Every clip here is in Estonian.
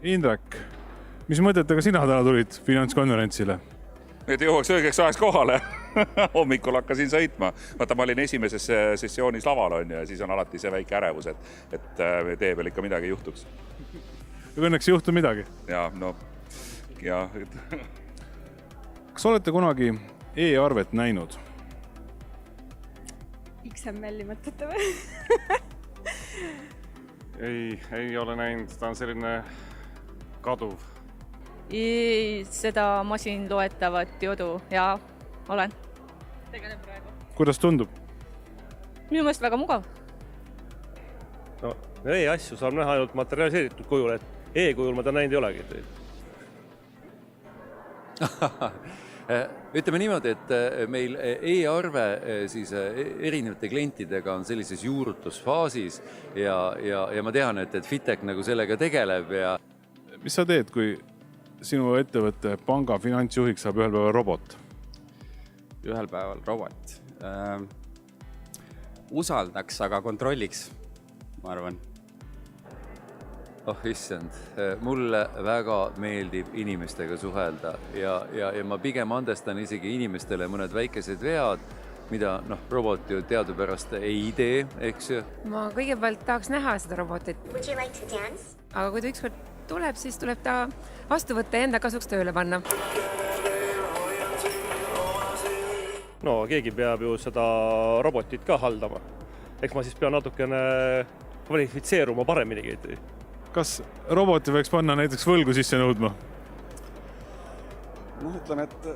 Indrek, mis mõtetega sina täna tulid finantskonverentsile? Et jõuaks õigeks ajaks kohale. Hommikul hakkasin sõitma. Vaata, ma olin esimeses sessioonis laval on ja siis on alati see väike ärevus, et tee peal ikka midagi juhtuks. Õnneks ei juhtu midagi. Ja, no, ja. Kas olete kunagi e-arvet näinud? XML-i mõtlete või? Ei ole näinud, ta on selline kaduv. Seda masin loetavat jodu ja olen. Tegelen praegu. Kuidas tundub? Minu mõelest väga mugav. No, e-asju saab näha ainult materialiseeritud kujul, et e-kujul ma ta näinud ei olegi. Ütleme niimoodi, et meil e-arve siis erinevate klientidega on sellises juurutusfaasis ja ma tean, et Fitech nagu sellega tegeleb ja... Mis sa teed, kui sinu ettevõtte panga finantsjuhiks saab ühel päeval robot? Ühel päeval robot. Usaldaks, aga kontrolliks, ma arvan. Oh, issand, mulle väga meeldib inimestega suhelda ja ma pigem andestan isegi inimestele mõned väikesed vead, mida robot ju teadupärast ei tee, eks ju. Ma kõigepealt tahaks näha seda robotit. Aga kui ta ükskord tuleb, siis tuleb ta vastu võtta ja enda kasuks tööle panna. No, keegi peab ju seda robotit ka haldama. Eks ma siis pean natukene kvalifitseeruma pareminigi. Kas roboti võiks panna näiteks võlgu sisse nõudma? Ütleme, et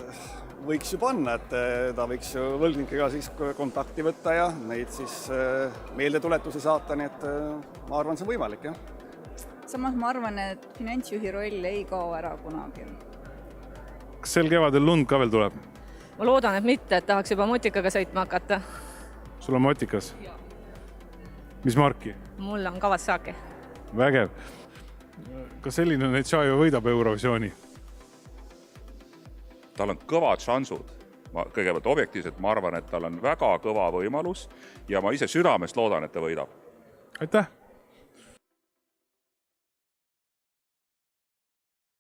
võiks ju panna, et ta võiks ju võlgnikega siis kontakti võtta ja neid siis meeldetuletusi saata, nii et ma arvan, see on võimalik, jah. Samas ma arvan, et finantsjuhi roll ei kao ära kunagi. Kas sel kevadel lund ka veel tuleb? Ma loodan, et mitte, et tahaks juba motikaga sõitma hakata. Sul on motikas? Mis marki? Mul on Kawasaki. Vägev. Kas selline Netšajev võidab Eurovisiooni? Tal on kõvad šansud. Kõigepealt objektiivselt ma arvan, et tal on väga kõva võimalus ja ma ise südamest loodan, et ta võidab. Aitäh!